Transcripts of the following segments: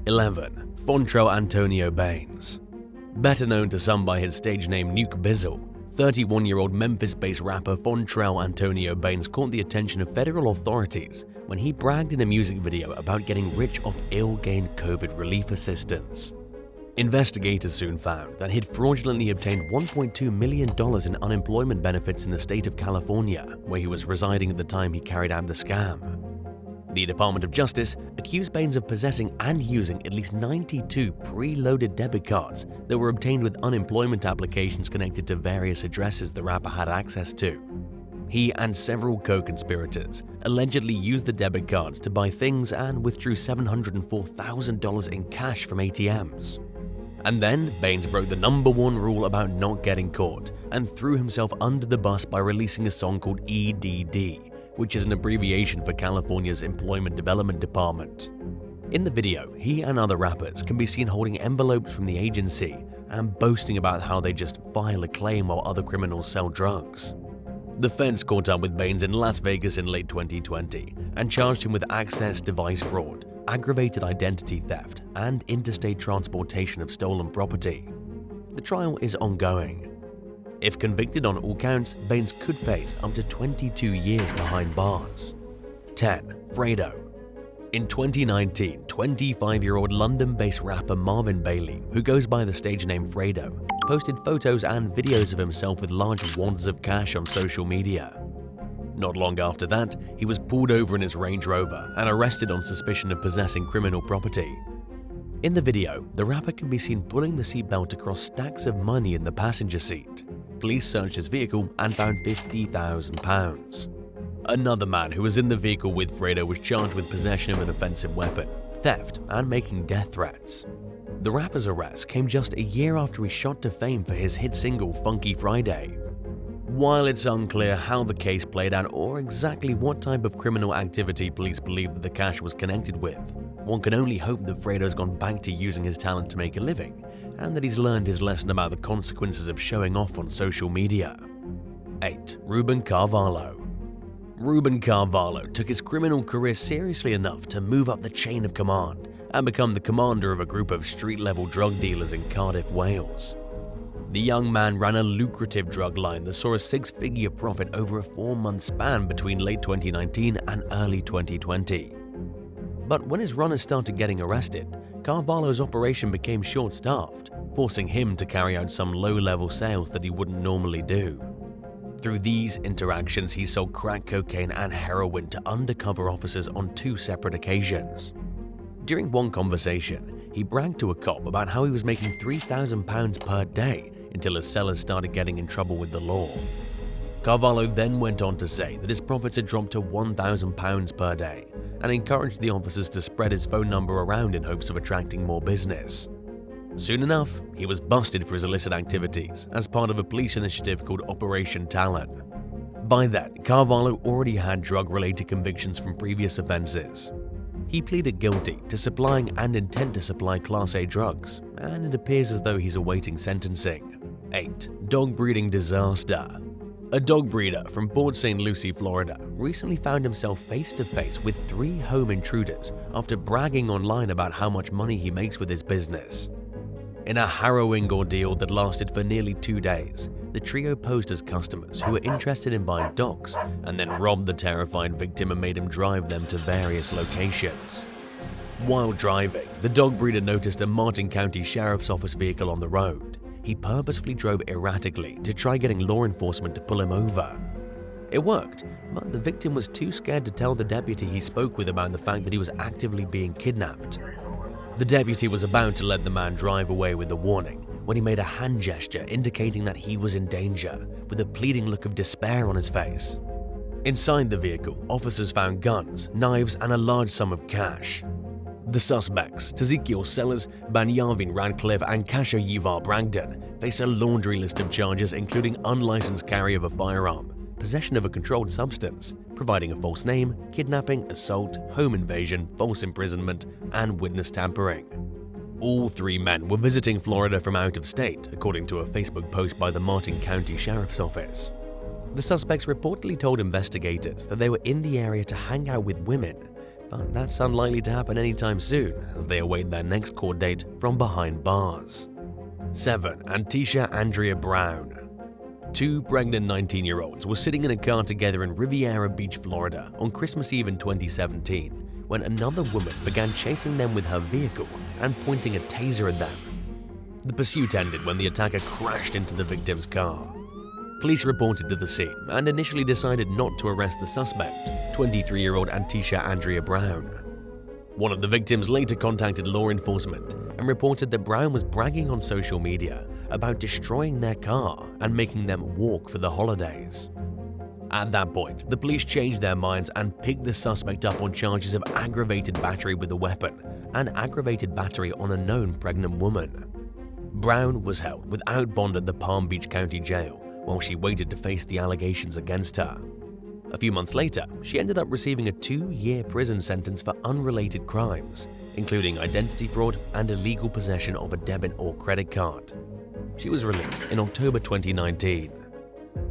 11. Fontrell Antonio Baines. Better known to some by his stage name Nuke Bizzle, 31-year-old Memphis-based rapper Fontrell Antonio Baines caught the attention of federal authorities when he bragged in a music video about getting rich off ill-gained COVID relief assistance. Investigators soon found that he'd fraudulently obtained $1.2 million in unemployment benefits in the state of California, where he was residing at the time he carried out the scam. The Department of Justice accused Baines of possessing and using at least 92 pre-loaded debit cards that were obtained with unemployment applications connected to various addresses the rapper had access to. He and several co-conspirators allegedly used the debit cards to buy things and withdrew $704,000 in cash from ATMs. And then Baines broke the #1 rule about not getting caught and threw himself under the bus by releasing a song called EDD, which is an abbreviation for California's Employment Development Department. In the video, he and other rappers can be seen holding envelopes from the agency and boasting about how they just file a claim while other criminals sell drugs. The feds caught up with Baines in Las Vegas in late 2020 and charged him with access device fraud, aggravated identity theft, and interstate transportation of stolen property. The trial is ongoing. If convicted on all counts, Baines could face up to 22 years behind bars. 10. Fredo. In 2019, 25-year-old London-based rapper Marvin Bailey, who goes by the stage name Fredo, posted photos and videos of himself with large wads of cash on social media. Not long after that, he was pulled over in his Range Rover and arrested on suspicion of possessing criminal property. In the video, the rapper can be seen pulling the seatbelt across stacks of money in the passenger seat. Police searched his vehicle and found £50,000. Another man who was in the vehicle with Fredo was charged with possession of an offensive weapon, theft, and making death threats. The rapper's arrest came just a year after he shot to fame for his hit single Funky Friday. While it's unclear how the case played out or exactly what type of criminal activity police believe that the cash was connected with, one can only hope that Fredo's gone back to using his talent to make a living, and that he's learned his lesson about the consequences of showing off on social media. 8. Ruben Carvalho. Ruben Carvalho took his criminal career seriously enough to move up the chain of command and become the commander of a group of street-level drug dealers in Cardiff, Wales. The young man ran a lucrative drug line that saw a 6-figure profit over a 4-month span between late 2019 and early 2020. But when his runners started getting arrested, Carvalho's operation became short-staffed, forcing him to carry out some low-level sales that he wouldn't normally do. Through these interactions, he sold crack cocaine and heroin to undercover officers on 2 separate occasions. During one conversation, he bragged to a cop about how he was making £3,000 per day until his sellers started getting in trouble with the law. Carvalho then went on to say that his profits had dropped to £1,000 per day and encouraged the officers to spread his phone number around in hopes of attracting more business. Soon enough, he was busted for his illicit activities as part of a police initiative called Operation Talon. By then, Carvalho already had drug-related convictions from previous offenses. He pleaded guilty to supplying and intent to supply Class A drugs, and it appears as though he's awaiting sentencing. 8. Dog breeding disaster. A dog breeder from Port St. Lucie, Florida, recently found himself face-to-face with 3 home intruders after bragging online about how much money he makes with his business. In a harrowing ordeal that lasted for nearly 2 days, the trio posed as customers who were interested in buying dogs and then robbed the terrified victim and made him drive them to various locations. While driving, the dog breeder noticed a Martin County Sheriff's Office vehicle on the road. He purposefully drove erratically to try getting law enforcement to pull him over. It worked, but the victim was too scared to tell the deputy he spoke with about the fact that he was actively being kidnapped. The deputy was about to let the man drive away with a warning when he made a hand gesture indicating that he was in danger, with a pleading look of despair on his face. Inside the vehicle, officers found guns, knives, and a large sum of cash. The suspects, Tezekiel Sellers, Banyavin Radcliffe, and Kasha Yivar Bragdon, face a laundry list of charges including unlicensed carry of a firearm, possession of a controlled substance, providing a false name, kidnapping, assault, home invasion, false imprisonment, and witness tampering. All 3 men were visiting Florida from out of state, according to a Facebook post by the Martin County Sheriff's Office. The suspects reportedly told investigators that they were in the area to hang out with women, but that's unlikely to happen anytime soon as they await their next court date from behind bars. 7. Antisha Andrea Brown. Two pregnant 19-year-olds were sitting in a car together in Riviera Beach, Florida on Christmas Eve in 2017 when another woman began chasing them with her vehicle and pointing a taser at them. The pursuit ended when the attacker crashed into the victim's car. Police reported to the scene and initially decided not to arrest the suspect, 23-year-old Antisha Andrea Brown. One of the victims later contacted law enforcement and reported that Brown was bragging on social media about destroying their car and making them walk for the holidays. At that point, the police changed their minds and picked the suspect up on charges of aggravated battery with a weapon and aggravated battery on a known pregnant woman. Brown was held without bond at the Palm Beach County Jail while she waited to face the allegations against her. A few months later, she ended up receiving a 2-year prison sentence for unrelated crimes, including identity fraud and illegal possession of a debit or credit card. She was released in October 2019.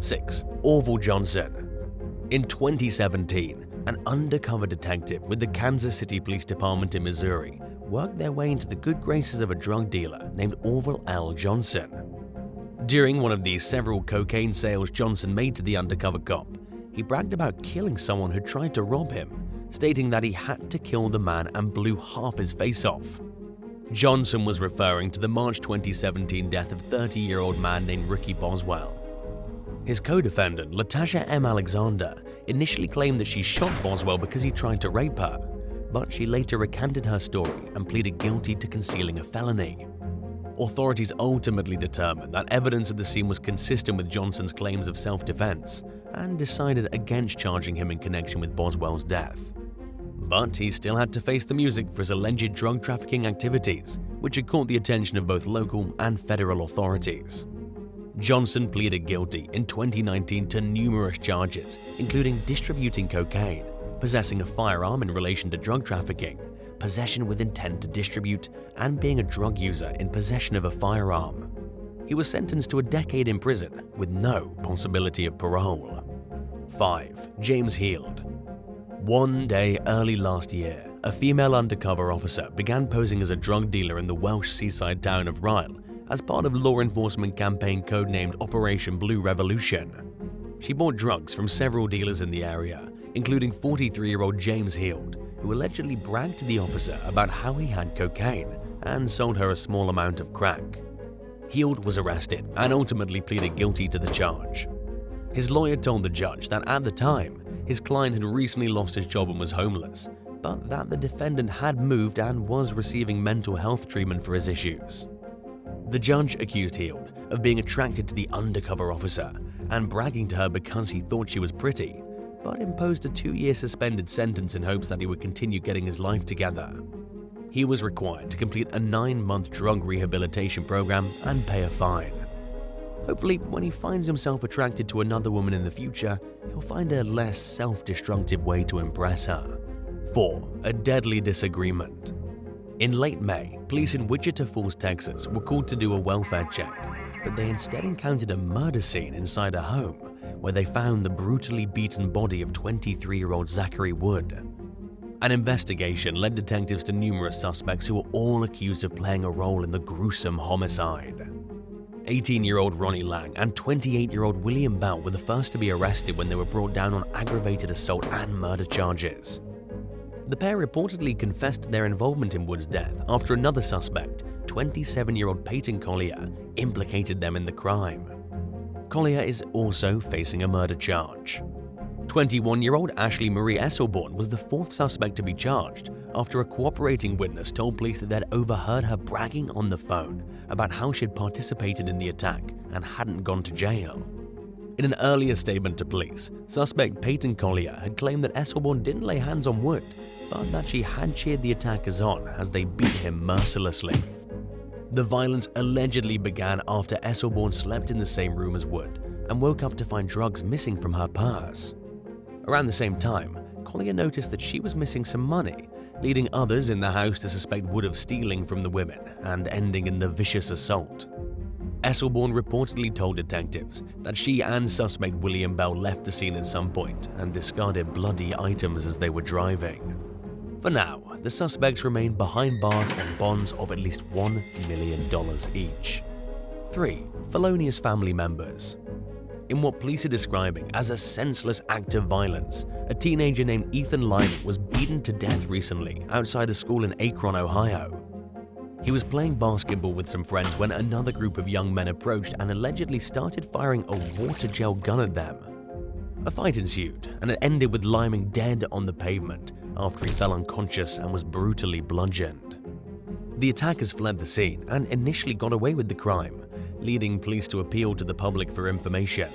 6. Orval Johnson. In 2017, an undercover detective with the Kansas City Police Department in Missouri worked their way into the good graces of a drug dealer named Orval L. Johnson. During one of these several cocaine sales Johnson made to the undercover cop, he bragged about killing someone who tried to rob him, stating that he had to kill the man and blew half his face off. Johnson was referring to the March 2017 death of 30-year-old man named Ricky Boswell. His co-defendant, Latasha M. Alexander, initially claimed that she shot Boswell because he tried to rape her, but she later recanted her story and pleaded guilty to concealing a felony. Authorities ultimately determined that evidence at the scene was consistent with Johnson's claims of self-defense and decided against charging him in connection with Boswell's death. But he still had to face the music for his alleged drug trafficking activities, which had caught the attention of both local and federal authorities. Johnson pleaded guilty in 2019 to numerous charges, including distributing cocaine, possessing a firearm in relation to drug trafficking, possession with intent to distribute, and being a drug user in possession of a firearm. He was sentenced to a decade in prison with no possibility of parole. 5. James Heald. One day early last year, a female undercover officer began posing as a drug dealer in the Welsh seaside town of Rhyl as part of law enforcement campaign codenamed Operation Blue Revolution. She bought drugs from several dealers in the area, including 43-year-old James Heald, who allegedly bragged to the officer about how he had cocaine and sold her a small amount of crack. Heald was arrested and ultimately pleaded guilty to the charge. His lawyer told the judge that at the time, his client had recently lost his job and was homeless, but that the defendant had moved and was receiving mental health treatment for his issues. The judge accused Heald of being attracted to the undercover officer and bragging to her because he thought she was pretty, but imposed a 2-year suspended sentence in hopes that he would continue getting his life together. He was required to complete a 9-month drug rehabilitation program and pay a fine. Hopefully, when he finds himself attracted to another woman in the future, he'll find a less self-destructive way to impress her. 4. A deadly disagreement. In late May, police in Wichita Falls, Texas were called to do a welfare check, but they instead encountered a murder scene inside a home where they found the brutally beaten body of 23-year-old Zachary Wood. An investigation led detectives to numerous suspects who were all accused of playing a role in the gruesome homicide. 18-year-old Ronnie Lang and 28-year-old William Bell were the first to be arrested when they were brought down on aggravated assault and murder charges. The pair reportedly confessed to their involvement in Wood's death after another suspect, 27-year-old Peyton Collier, implicated them in the crime. Collier is also facing a murder charge. 21-year-old Ashley Marie Esselborn was the 4th suspect to be charged after a cooperating witness told police that they'd overheard her bragging on the phone about how she'd participated in the attack and hadn't gone to jail. In an earlier statement to police, suspect Peyton Collier had claimed that Esselborn didn't lay hands on Wood, but that she had cheered the attackers on as they beat him mercilessly. The violence allegedly began after Esselborn slept in the same room as Wood and woke up to find drugs missing from her purse. Around the same time, Collier noticed that she was missing some money, leading others in the house to suspect Wood of stealing from the women and ending in the vicious assault. Esselborn reportedly told detectives that she and suspect William Bell left the scene at some point and discarded bloody items as they were driving. For now, the suspects remain behind bars on bonds of at least $1 million each. 3. Felonious family members. In what police are describing as a senseless act of violence, a teenager named Ethan Lyman was beaten to death recently outside a school in Akron, Ohio. He was playing basketball with some friends when another group of young men approached and allegedly started firing a water gel gun at them. A fight ensued, and it ended with Lyman dead on the pavement after he fell unconscious and was brutally bludgeoned. The attackers fled the scene and initially got away with the crime, leading police to appeal to the public for information.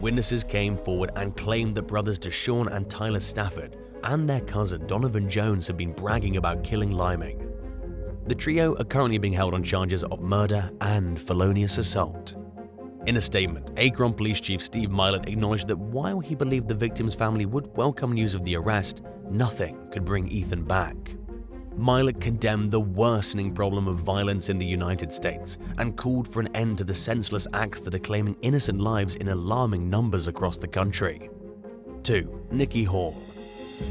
Witnesses came forward and claimed that brothers Deshaun and Tyler Stafford and their cousin Donovan Jones had been bragging about killing Lyman. The trio are currently being held on charges of murder and felonious assault. In a statement, Akron Police Chief Steve Milet acknowledged that while he believed the victim's family would welcome news of the arrest, nothing could bring Ethan back. Milet condemned the worsening problem of violence in the United States and called for an end to the senseless acts that are claiming innocent lives in alarming numbers across the country. 2. Nicky Hall.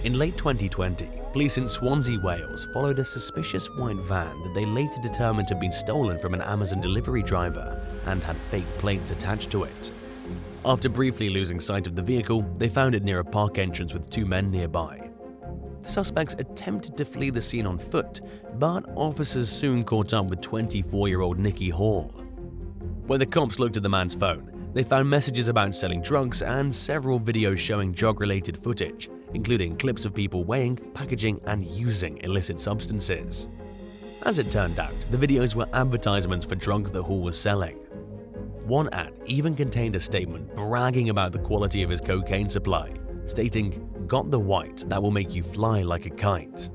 In late 2020, police in Swansea, Wales followed a suspicious white van that they later determined had been stolen from an Amazon delivery driver and had fake plates attached to it. After briefly losing sight of the vehicle, they found it near a park entrance with 2 men nearby. The suspects attempted to flee the scene on foot, but officers soon caught up with 24-year-old Nicky Hall. When the cops looked at the man's phone, they found messages about selling drugs and several videos showing drug-related footage, including clips of people weighing, packaging, and using illicit substances. As it turned out, the videos were advertisements for drugs that Hall was selling. One ad even contained a statement bragging about the quality of his cocaine supply, stating, "Got the white that will make you fly like a kite."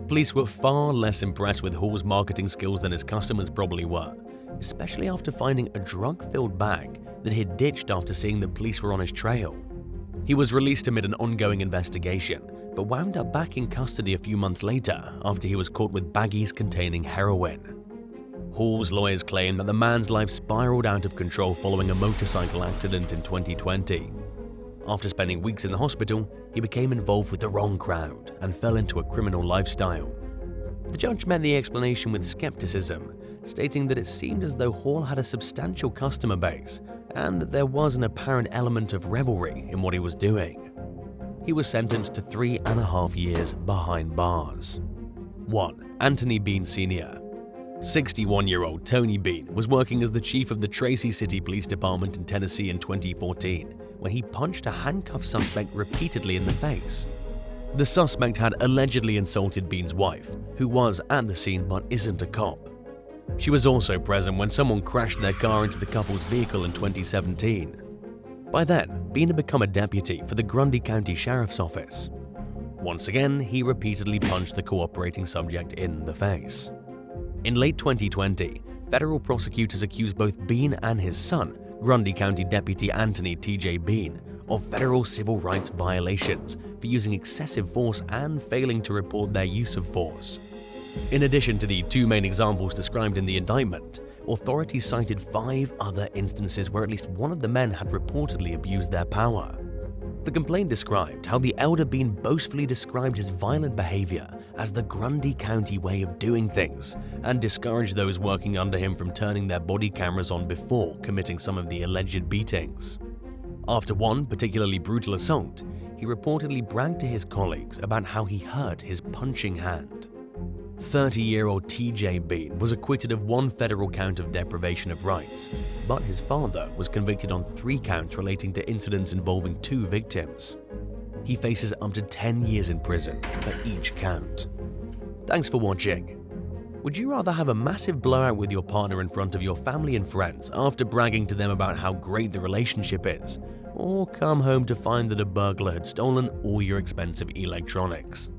Police were far less impressed with Hall's marketing skills than his customers probably were, especially after finding a drug-filled bag that he'd ditched after seeing that police were on his trail. He was released amid an ongoing investigation, but wound up back in custody a few months later after he was caught with baggies containing heroin. Hall's lawyers claim that the man's life spiraled out of control following a motorcycle accident in 2020. After spending weeks in the hospital, he became involved with the wrong crowd and fell into a criminal lifestyle. The judge met the explanation with skepticism, stating that it seemed as though Hall had a substantial customer base and that there was an apparent element of revelry in what he was doing. He was sentenced to 3.5 years behind bars. 1. Anthony Bean Sr. 61-year-old Tony Bean was working as the chief of the Tracy City Police Department in Tennessee in 2014 when he punched a handcuffed suspect repeatedly in the face. The suspect had allegedly insulted Bean's wife, who was at the scene but isn't a cop. She was also present when someone crashed their car into the couple's vehicle in 2017. By then, Bean had become a deputy for the Grundy County Sheriff's Office. Once again, he repeatedly punched the cooperating subject in the face. In late 2020, federal prosecutors accused both Bean and his son, Grundy County Deputy Anthony T.J. Bean, of federal civil rights violations for using excessive force and failing to report their use of force. In addition to the 2 main examples described in the indictment, authorities cited 5 other instances where at least one of the men had reportedly abused their power. The complaint described how the elder Bean boastfully described his violent behavior as the Grundy County way of doing things and discouraged those working under him from turning their body cameras on before committing some of the alleged beatings. After one particularly brutal assault, he reportedly bragged to his colleagues about how he hurt his punching hand. 30-year-old T.J. Bean was acquitted of 1 federal count of deprivation of rights, but his father was convicted on 3 counts relating to incidents involving 2 victims. He faces up to 10 years in prison for each count. Thanks for watching. Would you rather have a massive blowout with your partner in front of your family and friends after bragging to them about how great the relationship is, or come home to find that a burglar had stolen all your expensive electronics?